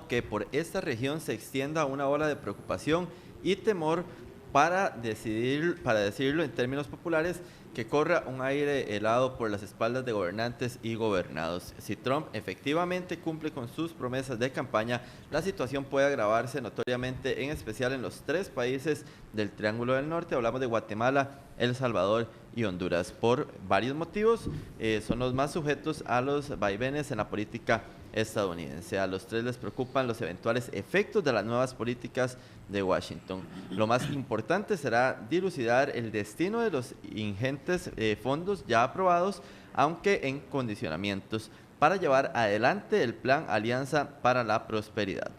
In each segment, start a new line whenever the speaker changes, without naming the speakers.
que por esta región se extienda una ola de preocupación y temor para decirlo en términos populares, que corra un aire helado por las espaldas de gobernantes y gobernados. Si Trump efectivamente cumple con sus promesas de campaña, la situación puede agravarse notoriamente, en especial en los tres países del Triángulo del Norte. Hablamos de Guatemala, El Salvador y Honduras. Por varios motivos, son los más sujetos a los vaivenes en la política estadounidense. A los tres les preocupan los eventuales efectos de las nuevas políticas de Washington. Lo más importante será dilucidar el destino de los ingentes fondos ya aprobados, aunque en condicionamientos, para llevar adelante el plan Alianza para la Prosperidad.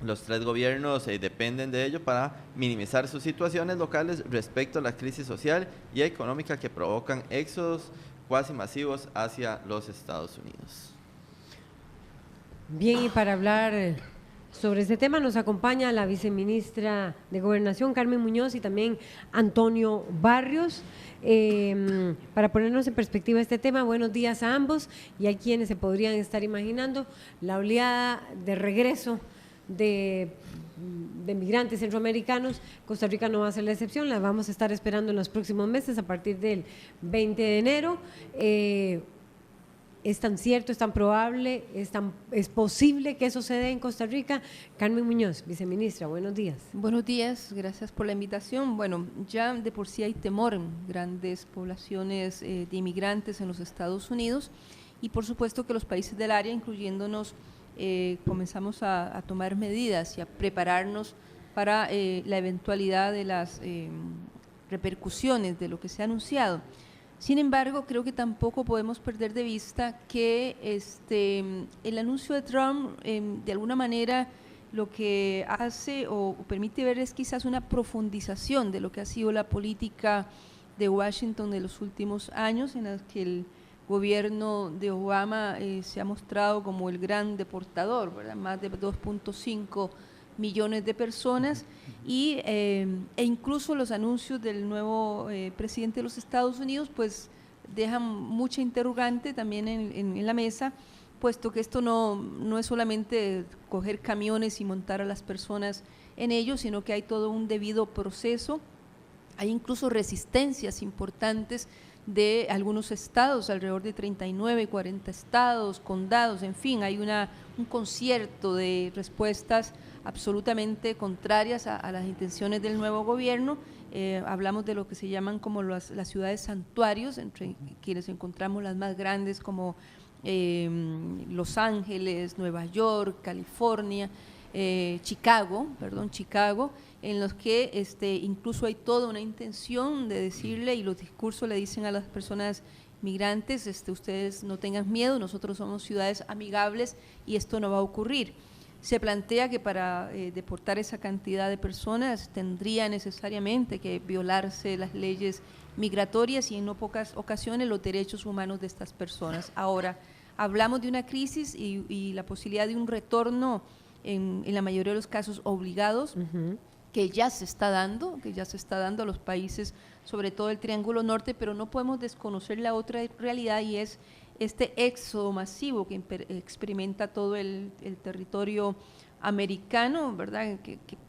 Los tres gobiernos dependen de ello para minimizar sus situaciones locales respecto a la crisis social y económica que provocan éxodos cuasi masivos hacia los Estados Unidos.
Bien, y para hablar sobre este tema nos acompaña la viceministra de Gobernación, Carmen Muñoz, y también Antonio Barrios. Para ponernos en perspectiva este tema, buenos días a ambos, y hay quienes se podrían estar imaginando la oleada de regreso de migrantes centroamericanos. Costa Rica no va a ser la excepción, la vamos a estar esperando en los próximos meses a partir del 20 de enero. ¿Es tan cierto, es tan probable, es posible que eso se dé en Costa Rica? Carmen Muñoz, viceministra, buenos días.
Buenos días, gracias por la invitación. Bueno, ya de por sí hay temor en grandes poblaciones de inmigrantes en los Estados Unidos, y por supuesto que los países del área, incluyéndonos, comenzamos a tomar medidas y a prepararnos para la eventualidad de las repercusiones de lo que se ha anunciado. Sin embargo, creo que tampoco podemos perder de vista que el anuncio de Trump, de alguna manera, lo que hace o permite ver es quizás una profundización de lo que ha sido la política de Washington de los últimos años, en las que el gobierno de Obama se ha mostrado como el gran deportador, ¿verdad? Más de 2.5 millones de personas, e incluso los anuncios del nuevo presidente de los Estados Unidos pues dejan mucha interrogante también en la mesa, puesto que esto no es solamente coger camiones y montar a las personas en ellos, sino que hay todo un debido proceso. Hay incluso resistencias importantes de algunos estados, alrededor de 39, 40 estados, condados, en fin, hay un concierto de respuestas absolutamente contrarias a las intenciones del nuevo gobierno. Hablamos de lo que se llaman como las ciudades santuarios, entre quienes encontramos las más grandes como Los Ángeles, Nueva York, California, Chicago, en los que incluso hay toda una intención de decirle, y los discursos le dicen a las personas migrantes, ustedes no tengan miedo, nosotros somos ciudades amigables y esto no va a ocurrir. Se plantea que para deportar esa cantidad de personas tendría necesariamente que violarse las leyes migratorias y en no pocas ocasiones los derechos humanos de estas personas. Ahora, hablamos de una crisis y la posibilidad de un retorno en la mayoría de los casos obligados, que ya se está dando a los países, sobre todo el Triángulo Norte, pero no podemos desconocer la otra realidad, y es este éxodo masivo que experimenta todo el territorio americano, ¿verdad?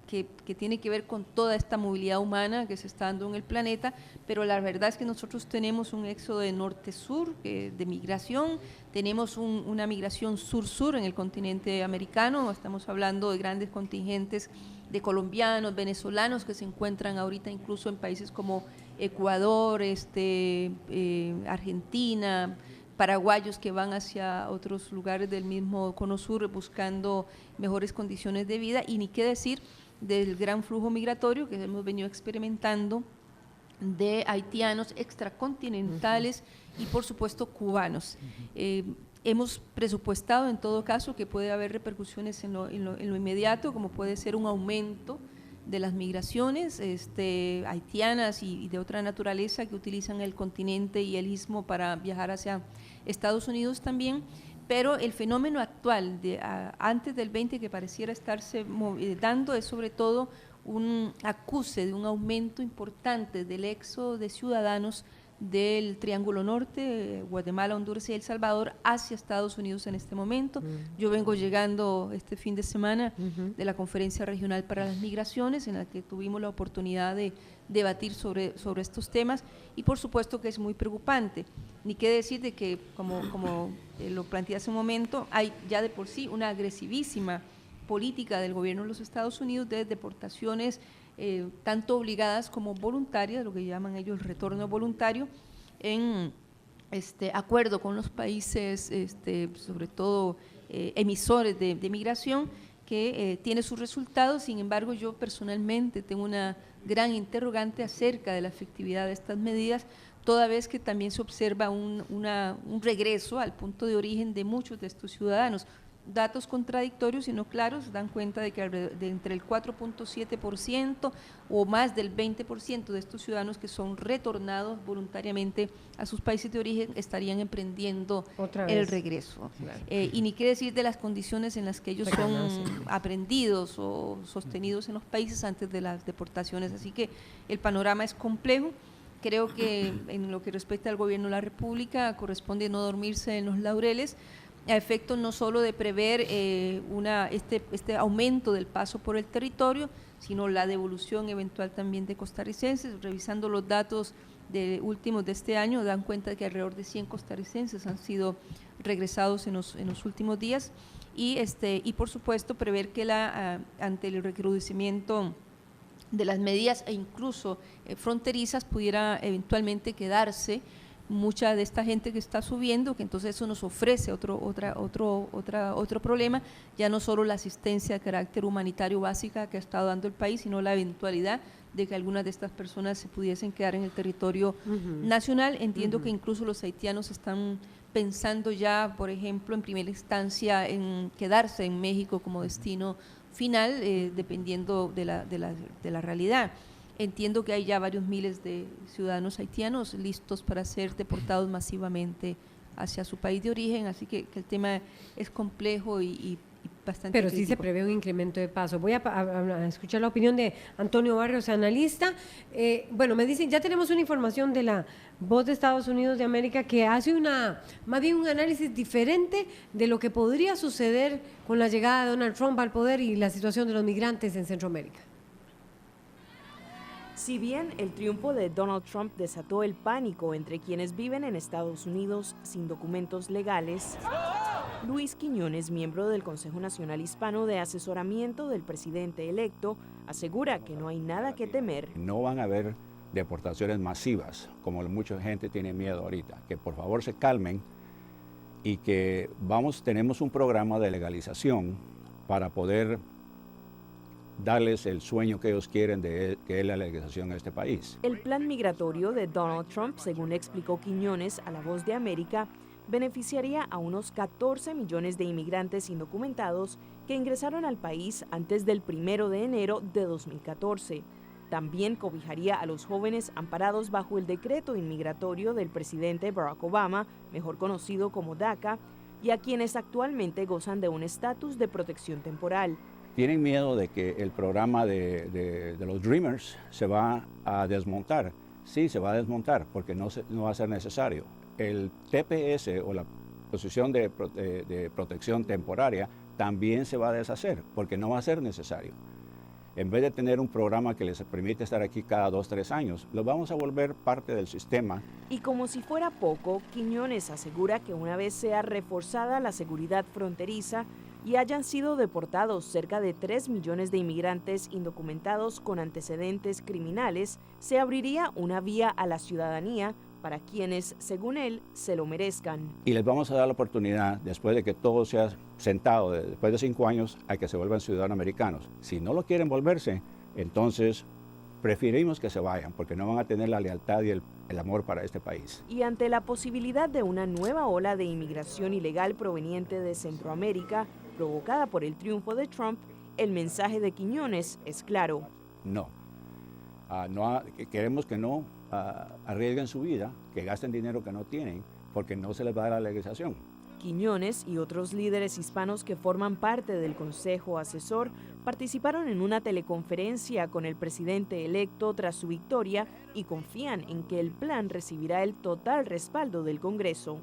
Que tiene que ver con toda esta movilidad humana que se está dando en el planeta, pero la verdad es que nosotros tenemos un éxodo de norte-sur de migración, tenemos una migración sur-sur en el continente americano, estamos hablando de grandes contingentes de colombianos, venezolanos que se encuentran ahorita incluso en países como Ecuador, Argentina, paraguayos que van hacia otros lugares del mismo cono sur buscando mejores condiciones de vida, y ni qué decir del gran flujo migratorio que hemos venido experimentando de haitianos extracontinentales y por supuesto cubanos. Hemos presupuestado en todo caso que puede haber repercusiones en lo inmediato, como puede ser un aumento de las migraciones haitianas y de otra naturaleza que utilizan el continente y el istmo para viajar hacia Estados Unidos también, pero el fenómeno actual antes del 20 que pareciera estarse dando es sobre todo un acuse de un aumento importante del éxodo de ciudadanos del Triángulo Norte, Guatemala, Honduras y El Salvador, hacia Estados Unidos en este momento. Yo vengo llegando este fin de semana de la Conferencia Regional para las Migraciones, en la que tuvimos la oportunidad de debatir sobre estos temas, y por supuesto que es muy preocupante. Ni qué decir de que, como lo planteé hace un momento, hay ya de por sí una agresivísima política del gobierno de los Estados Unidos de deportaciones tanto obligadas como voluntarias, lo que llaman ellos el retorno voluntario, en acuerdo con los países, sobre todo emisores de migración, que tiene sus resultados. Sin embargo, yo personalmente tengo una gran interrogante acerca de la efectividad de estas medidas, toda vez que también se observa un regreso al punto de origen de muchos de estos ciudadanos. Datos contradictorios y no claros dan cuenta de que de entre el 4.7% o más del 20% de estos ciudadanos que son retornados voluntariamente a sus países de origen estarían emprendiendo el regreso. Claro. Y ni qué decir de las condiciones en las que ellos son aprendidos o sostenidos en los países antes de las deportaciones. Así que el panorama es complejo. Creo que en lo que respecta al gobierno de la República corresponde no dormirse en los laureles, a efecto no solo de prever este aumento del paso por el territorio, sino la devolución eventual también de costarricenses. Revisando los datos últimos de este año, dan cuenta de que alrededor de 100 costarricenses han sido regresados en los últimos días, y por supuesto prever que ante el recrudecimiento de las medidas e incluso fronterizas pudiera eventualmente quedarse mucha de esta gente que está subiendo, que entonces eso nos ofrece otro problema, ya no solo la asistencia de carácter humanitario básica que ha estado dando el país, sino la eventualidad de que algunas de estas personas se pudiesen quedar en el territorio nacional. Entiendo que incluso los haitianos están pensando ya, por ejemplo, en primera instancia en quedarse en México como destino final, dependiendo de la realidad. Entiendo que hay ya varios miles de ciudadanos haitianos listos para ser deportados masivamente hacia su país de origen, así que el tema es complejo y bastante
Pero
crítico.
sí se prevé un incremento de paso. Voy a escuchar la opinión de Antonio Barrios, analista. Bueno, me dicen, ya tenemos una información de la Voz de Estados Unidos de América que hace más bien un análisis diferente de lo que podría suceder con la llegada de Donald Trump al poder y la situación de los migrantes en Centroamérica.
Si bien el triunfo de Donald Trump desató el pánico entre quienes viven en Estados Unidos sin documentos legales, Luis Quiñones, miembro del Consejo Nacional Hispano de Asesoramiento del presidente electo, asegura que no hay nada que temer.
No van a haber deportaciones masivas, como mucha gente tiene miedo ahorita. Que por favor se calmen y que tenemos un programa de legalización para poder darles el sueño que ellos quieren que es la legalización en este país.
El plan migratorio de Donald Trump, según explicó Quiñones a La Voz de América, beneficiaría a unos 14 millones de inmigrantes indocumentados que ingresaron al país antes del 1 de enero de 2014. También cobijaría a los jóvenes amparados bajo el decreto inmigratorio del presidente Barack Obama, mejor conocido como DACA, y a quienes actualmente gozan de un estatus de protección temporal.
Tienen miedo de que el programa de los Dreamers se va a desmontar. Sí, se va a desmontar porque no va a ser necesario. El TPS o la posición de protección temporaria también se va a deshacer porque no va a ser necesario. En vez de tener un programa que les permite estar aquí cada 2 o 3 años, lo vamos a volver parte del sistema.
Y como si fuera poco, Quiñones asegura que una vez sea reforzada la seguridad fronteriza y hayan sido deportados cerca de 3 millones de inmigrantes indocumentados con antecedentes criminales, se abriría una vía a la ciudadanía para quienes, según él, se lo merezcan.
Y les vamos a dar la oportunidad, después de que todo sea sentado, después de 5 años, a que se vuelvan ciudadanos americanos. Si no lo quieren volverse, entonces preferimos que se vayan, porque no van a tener la lealtad y el amor para este país.
Y ante la posibilidad de una nueva ola de inmigración ilegal proveniente de Centroamérica, provocada por el triunfo de Trump, el mensaje de Quiñones es claro.
No. Queremos que no arriesguen su vida, que gasten dinero que no tienen, porque no se les va a dar la legalización.
Quiñones y otros líderes hispanos que forman parte del Consejo Asesor participaron en una teleconferencia con el presidente electo tras su victoria y confían en que el plan recibirá el total respaldo del Congreso.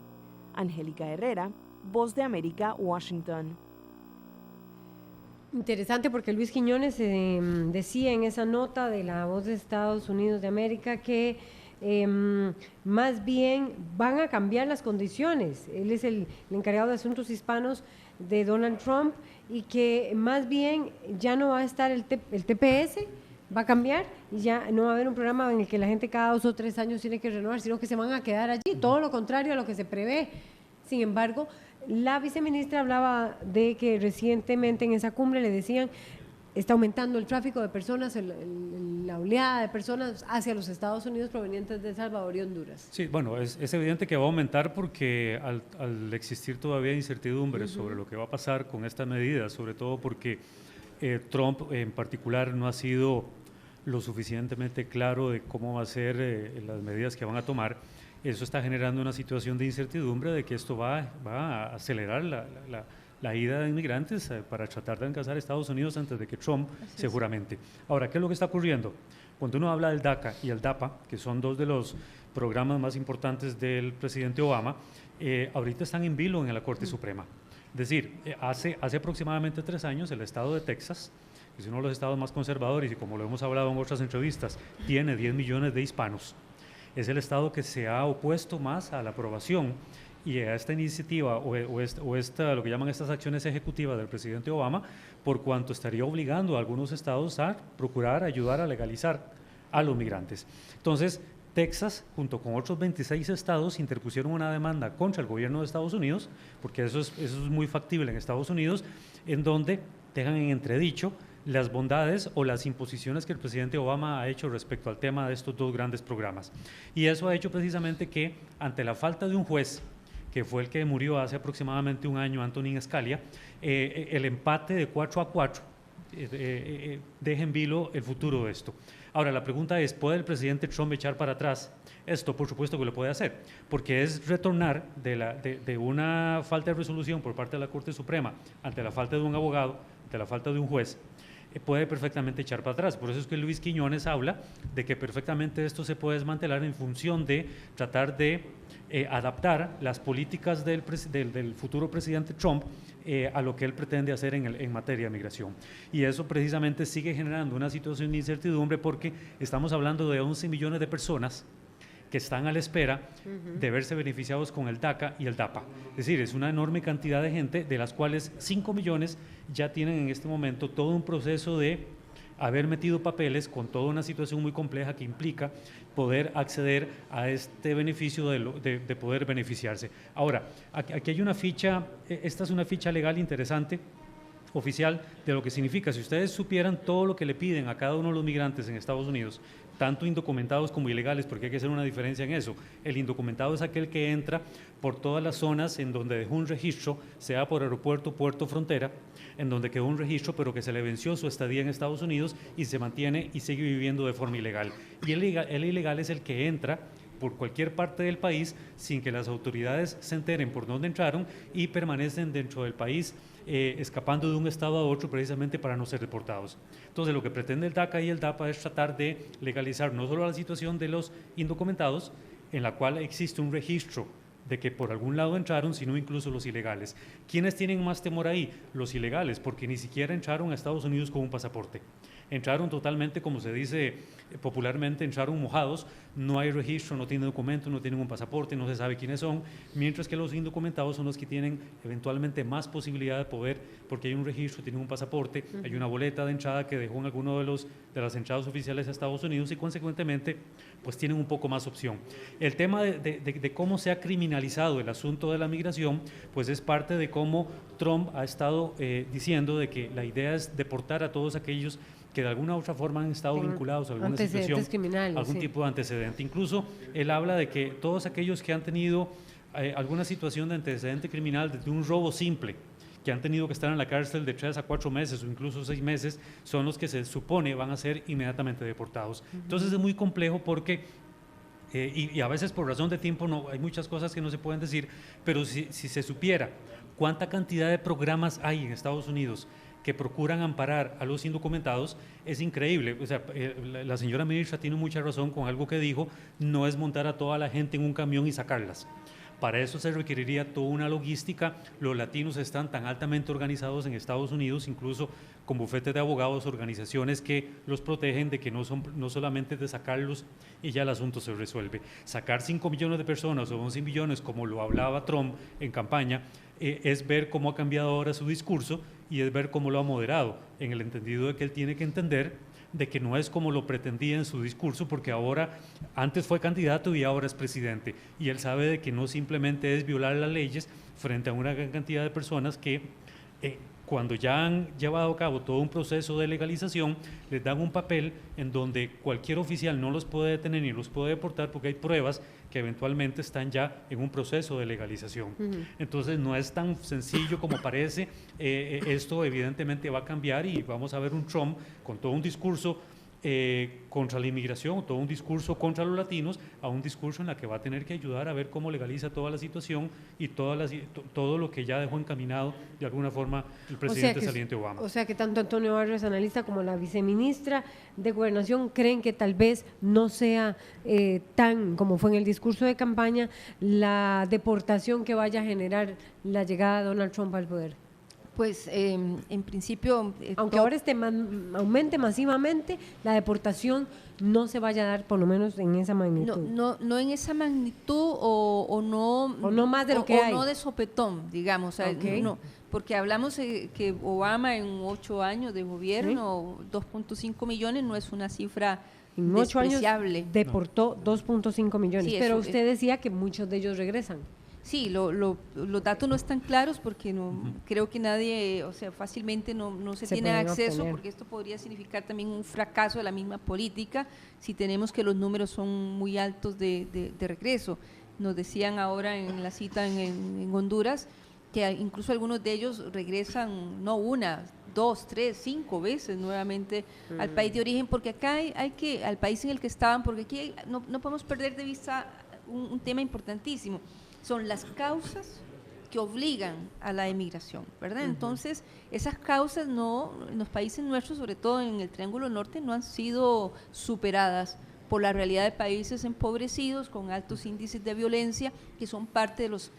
Angélica Herrera, Voz de América, Washington.
Interesante porque Luis Quiñones decía en esa nota de La Voz de Estados Unidos de América que más bien van a cambiar las condiciones. Él es el encargado de asuntos hispanos de Donald Trump y que más bien ya no va a estar el TPS, va a cambiar y ya no va a haber un programa en el que la gente cada 2 o 3 años tiene que renovar, sino que se van a quedar allí, todo lo contrario a lo que se prevé. Sin embargo, la viceministra hablaba de que recientemente en esa cumbre le decían está aumentando el tráfico de personas, la oleada de personas hacia los Estados Unidos provenientes de El Salvador y Honduras.
Sí, bueno, es evidente que va a aumentar porque al existir todavía incertidumbre sobre lo que va a pasar con esta medida, sobre todo porque Trump en particular no ha sido lo suficientemente claro de cómo va a ser las medidas que van a tomar, eso está generando una situación de incertidumbre de que esto va a acelerar la ida de inmigrantes para tratar de alcanzar a Estados Unidos antes de que Trump se juramente. Ahora, ¿qué es lo que está ocurriendo? Cuando uno habla del DACA y el DAPA, que son 2 de los programas más importantes del presidente Obama, ahorita están en vilo en la Corte Suprema. Es decir, hace aproximadamente 3 años el estado de Texas, que es uno de los estados más conservadores y como lo hemos hablado en otras entrevistas, tiene 10 millones de hispanos. Es el estado que se ha opuesto más a la aprobación y a esta iniciativa o esta, lo que llaman estas acciones ejecutivas del presidente Obama, por cuanto estaría obligando a algunos estados a procurar ayudar a legalizar a los migrantes. Entonces, Texas, junto con otros 26 estados, interpusieron una demanda contra el gobierno de Estados Unidos, porque eso es muy factible en Estados Unidos, en donde dejan en entredicho las bondades o las imposiciones que el presidente Obama ha hecho respecto al tema de estos 2 grandes programas. Y eso ha hecho precisamente que, ante la falta de un juez, que fue el que murió hace aproximadamente un año, Antonin Scalia, el empate de 4-4 deja en vilo el futuro de esto. Ahora, la pregunta es, ¿puede el presidente Trump echar para atrás esto? Por supuesto que lo puede hacer, porque es retornar de una falta de resolución por parte de la Corte Suprema ante la falta de un abogado, ante la falta de un juez, puede perfectamente echar para atrás. Por eso es que Luis Quiñones habla de que perfectamente esto se puede desmantelar en función de tratar de adaptar las políticas del futuro presidente Trump a lo que él pretende hacer en materia de migración. Y eso precisamente sigue generando una situación de incertidumbre porque estamos hablando de 11 millones de personas que están a la espera de verse beneficiados con el DACA y el DAPA. Es decir, es una enorme cantidad de gente, de las cuales 5 millones ya tienen en este momento todo un proceso de haber metido papeles con toda una situación muy compleja que implica poder acceder a este beneficio de poder beneficiarse. Ahora, aquí hay una ficha, esta es una ficha legal interesante, oficial, de lo que significa. Si ustedes supieran todo lo que le piden a cada uno de los migrantes en Estados Unidos, tanto indocumentados como ilegales, porque hay que hacer una diferencia en eso. El indocumentado es aquel que entra por todas las zonas en donde dejó un registro, sea por aeropuerto, puerto, frontera, en donde quedó un registro, pero que se le venció su estadía en Estados Unidos y se mantiene y sigue viviendo de forma ilegal. Y el ilegal es el que entra por cualquier parte del país sin que las autoridades se enteren por dónde entraron y permanecen dentro del país escapando de un estado a otro precisamente para no ser deportados. Entonces lo que pretende el DACA y el DAPA es tratar de legalizar no solo la situación de los indocumentados, en la cual existe un registro de que por algún lado entraron, sino incluso los ilegales. ¿Quiénes tienen más temor ahí? Los ilegales, porque ni siquiera entraron a Estados Unidos con un pasaporte. Entraron totalmente, como se dice popularmente, entraron mojados, no hay registro, no tienen documentos, no tienen un pasaporte, no se sabe quiénes son, mientras que los indocumentados son los que tienen eventualmente más posibilidad de poder, porque hay un registro, tienen un pasaporte, hay una boleta de entrada que dejó en alguno de las entradas oficiales a Estados Unidos y consecuentemente pues tienen un poco más opción. El tema de cómo se ha criminalizado el asunto de la migración, pues es parte de cómo Trump ha estado diciendo de que la idea es deportar a todos aquellos que de alguna u otra forma han estado vinculados a alguna situación, algún tipo de antecedente. Incluso él habla de que todos aquellos que han tenido alguna situación de antecedente criminal, desde un robo simple, que han tenido que estar en la cárcel de 3 a 4 meses o incluso 6 meses, son los que se supone van a ser inmediatamente deportados. Entonces es muy complejo porque y a veces por razón de tiempo no, hay muchas cosas que no se pueden decir, pero si se supiera cuánta cantidad de programas hay en Estados Unidos que procuran amparar a los indocumentados, es increíble. O sea, la señora ministra tiene mucha razón con algo que dijo, no es montar a toda la gente en un camión y sacarlas. Para eso se requeriría toda una logística. Los latinos están tan altamente organizados en Estados Unidos, incluso con bufetes de abogados, organizaciones que los protegen de que no solamente de sacarlos y ya el asunto se resuelve. Sacar 5 millones de personas o 11 millones, como lo hablaba Trump en campaña, es ver cómo ha cambiado ahora su discurso y es ver cómo lo ha moderado, en el entendido de que él tiene que entender de que no es como lo pretendía en su discurso, porque ahora, antes fue candidato y ahora es presidente, y él sabe de que no simplemente es violar las leyes frente a una gran cantidad de personas que cuando ya han llevado a cabo todo un proceso de legalización, les dan un papel en donde cualquier oficial no los puede detener ni los puede deportar porque hay pruebas que eventualmente están ya en un proceso de legalización. Entonces no es tan sencillo como parece. Esto evidentemente va a cambiar y vamos a ver un Trump con todo un discurso contra la inmigración, todo un discurso contra los latinos, a un discurso en la que va a tener que ayudar a ver cómo legaliza toda la situación y todo lo que ya dejó encaminado de alguna forma el presidente saliente Obama.
O sea que tanto Antonio Barrios, analista, como la viceministra de Gobernación creen que tal vez no sea tan como fue en el discurso de campaña la deportación que vaya a generar la llegada de Donald Trump al poder.
Pues en principio…
aunque ahora aumente masivamente, la deportación no se vaya a dar por lo menos en esa magnitud.
No en esa magnitud o no
más de lo que hay.
O no de sopetón, digamos.
Okay.
No, porque hablamos que Obama en 8 años de gobierno, 2.5 millones no es una cifra
en 8 años
despreciable.
Deportó 2.5 millones,
Sí,
pero usted decía que muchos de ellos regresan.
Sí, los datos no están claros porque creo que nadie, o sea, fácilmente no se tiene acceso
obtener.
porque esto podría significar también un fracaso de la misma política si tenemos que los números son muy altos de regreso. Nos decían ahora en la cita en Honduras que incluso algunos de ellos regresan no 1, 2, 3, 5 veces nuevamente al país de origen, porque acá hay que, al país en el que estaban, porque aquí no podemos perder de vista un tema importantísimo. Son las causas que obligan a la emigración, ¿verdad? Entonces, esas causas en los países nuestros, sobre todo en el Triángulo Norte, no han sido superadas por la realidad de países empobrecidos, con altos índices de violencia, que son parte de los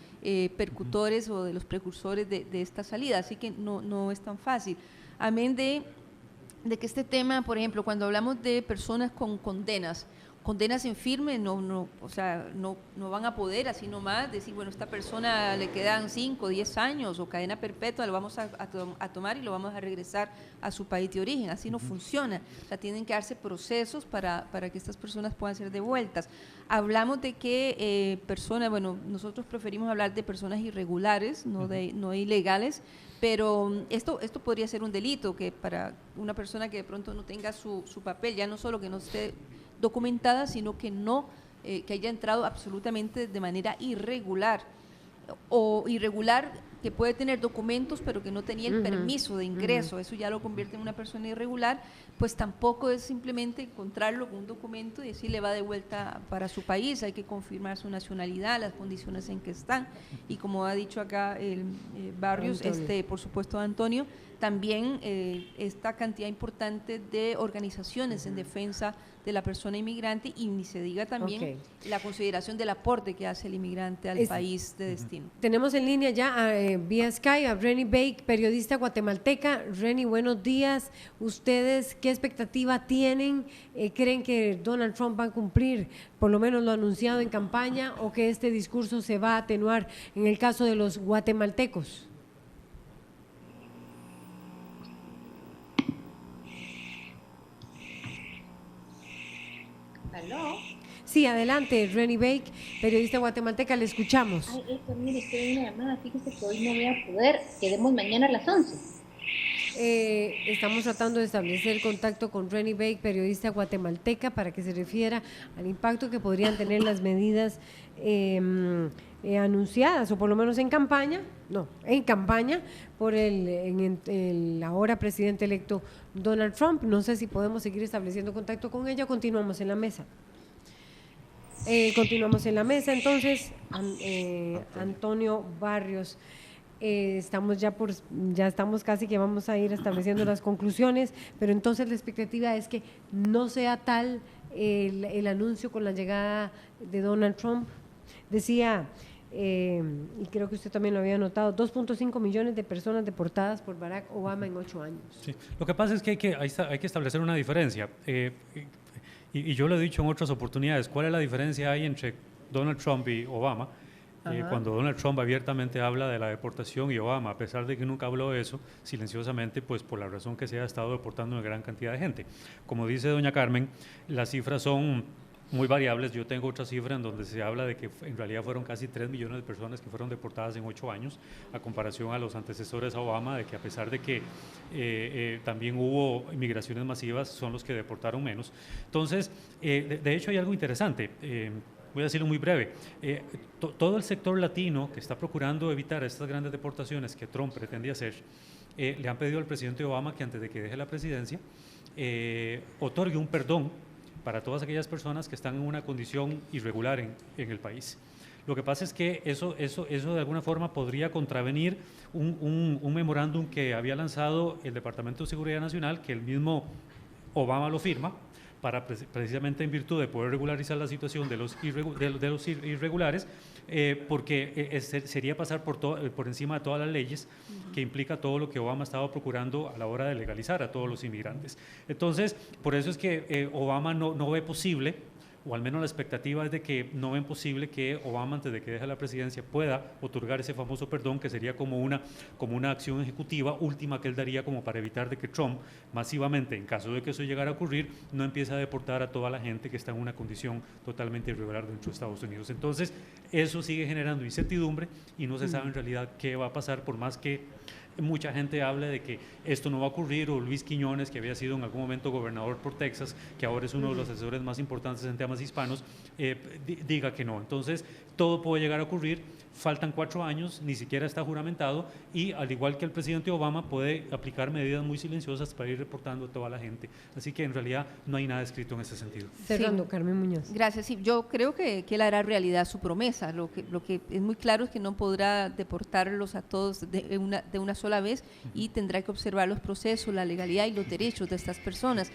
percutores o de los precursores de esta salida, así que no es tan fácil. Amén de que este tema, por ejemplo, cuando hablamos de personas con condenas en firme, no van a poder así nomás decir, bueno, esta persona le quedan 5, 10 años o cadena perpetua, lo vamos a tomar y lo vamos a regresar a su país de origen. Así no funciona. O sea, tienen que darse procesos para que estas personas puedan ser devueltas. Hablamos de que nosotros preferimos hablar de personas irregulares, no ilegales, pero esto podría ser un delito, que para una persona que de pronto no tenga su papel, ya no solo que no esté documentada, sino que que haya entrado absolutamente de manera irregular, o irregular que puede tener documentos pero que no tenía el permiso de ingreso, eso ya lo convierte en una persona irregular, pues tampoco es simplemente encontrarlo con un documento y decirle va de vuelta para su país, hay que confirmar su nacionalidad, las condiciones en que están, y como ha dicho acá Barrios, por supuesto Antonio, también esta cantidad importante de organizaciones en defensa de la persona inmigrante, y ni se diga también la consideración del aporte que hace el inmigrante al país de destino.
Tenemos en línea ya vía Skype a Renny Bake, periodista guatemalteca. Renny, buenos días. ¿Ustedes qué expectativa tienen? ¿Creen que Donald Trump va a cumplir por lo menos lo anunciado en campaña, o que este discurso se va a atenuar en el caso de los guatemaltecos?
¿Aló?
Sí, adelante, Renny Bake, periodista guatemalteca, le escuchamos.
Pues mire, estoy en una llamada, fíjese que hoy no voy a poder, quedemos mañana a las 11.
Estamos tratando de establecer contacto con Renny Bake, periodista guatemalteca, para que se refiera al impacto que podrían tener las medidas anunciadas, o por lo menos en campaña por el ahora presidente electo Donald Trump. No sé si podemos seguir estableciendo contacto con ella o continuamos en la mesa. Continuamos en la mesa, entonces, Antonio Barrios. Ya estamos casi que vamos a ir estableciendo las conclusiones, pero entonces la expectativa es que no sea tal el anuncio con la llegada de Donald Trump. Decía, y creo que usted también lo había notado, 2.5 millones de personas deportadas por Barack Obama en 8 años.
Sí. Lo que pasa es que hay que establecer una diferencia, y yo lo he dicho en otras oportunidades. ¿Cuál es la diferencia hay entre Donald Trump y Obama? Cuando Donald Trump abiertamente habla de la deportación y Obama, a pesar de que nunca habló de eso, silenciosamente, pues por la razón que se ha estado deportando una gran cantidad de gente. Como dice doña Carmen, las cifras son muy variables. Yo tengo otra cifra en donde se habla de que en realidad fueron casi 3 millones de personas que fueron deportadas en 8 años, a comparación a los antecesores a Obama, de que a pesar de que también hubo inmigraciones masivas, son los que deportaron menos. Entonces, de hecho hay algo interesante. Voy a decirlo muy breve. Todo el sector latino que está procurando evitar estas grandes deportaciones que Trump pretende hacer, le han pedido al presidente Obama que antes de que deje la presidencia otorgue un perdón para todas aquellas personas que están en una condición irregular en el país. Lo que pasa es que eso de alguna forma podría contravenir un memorándum que había lanzado el Departamento de Seguridad Nacional, que el mismo Obama lo firma, para precisamente en virtud de poder regularizar la situación de los irregulares, porque sería pasar por encima de todas las leyes, que implica todo lo que Obama estaba procurando a la hora de legalizar a todos los inmigrantes. Entonces, por eso es que Obama no ve posible, o al menos la expectativa es de que no ven posible que Obama, antes de que deje la presidencia, pueda otorgar ese famoso perdón, que sería como una acción ejecutiva última que él daría como para evitar de que Trump masivamente, en caso de que eso llegara a ocurrir, no empiece a deportar a toda la gente que está en una condición totalmente irregular dentro de Estados Unidos. Entonces, eso sigue generando incertidumbre y no se sabe en realidad qué va a pasar, por más que mucha gente habla de que esto no va a ocurrir, o Luis Quiñones, que había sido en algún momento gobernador por Texas, que ahora es uno de los asesores más importantes en temas hispanos, diga que no. Entonces, todo puede llegar a ocurrir. Faltan 4 años, ni siquiera está juramentado, y al igual que el presidente Obama, puede aplicar medidas muy silenciosas para ir reportando a toda la gente. Así que en realidad no hay nada escrito en ese sentido.
Cerrando, Carmen Muñoz.
Gracias. Sí, yo creo que él hará realidad su promesa. Lo que es muy claro es que no podrá deportarlos a todos de una sola vez, y tendrá que observar los procesos, la legalidad y los derechos de estas personas.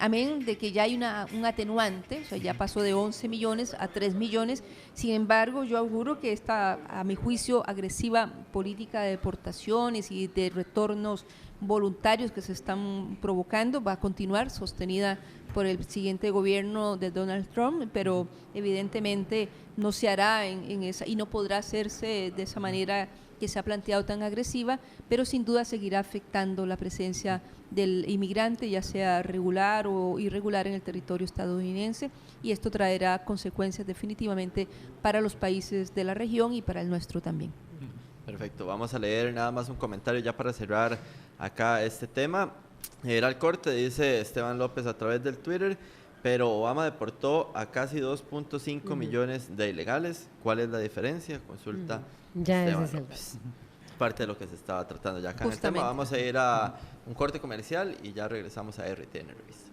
Amén de que ya hay un atenuante, o sea, ya pasó de 11 millones a 3 millones. Sin embargo, yo auguro que esta, a mi juicio, agresiva política de deportaciones y de retornos voluntarios que se están provocando va a continuar, sostenida por el siguiente gobierno de Donald Trump, pero evidentemente no se hará en esa, y no podrá hacerse de esa manera que se ha planteado tan agresiva, pero sin duda seguirá afectando la presencia del inmigrante, ya sea regular o irregular, en el territorio estadounidense, y esto traerá consecuencias definitivamente para los países de la región y para el nuestro también.
Perfecto, vamos a leer nada más un comentario ya para cerrar acá este tema. Era el corte, dice Esteban López a través del Twitter: pero Obama deportó a casi 2.5 millones de ilegales. ¿Cuál es la diferencia? Consulta Esteban López. Parte de lo que se estaba tratando ya acá en el tema. Vamos a ir a un corte comercial y ya regresamos a RTN Revista.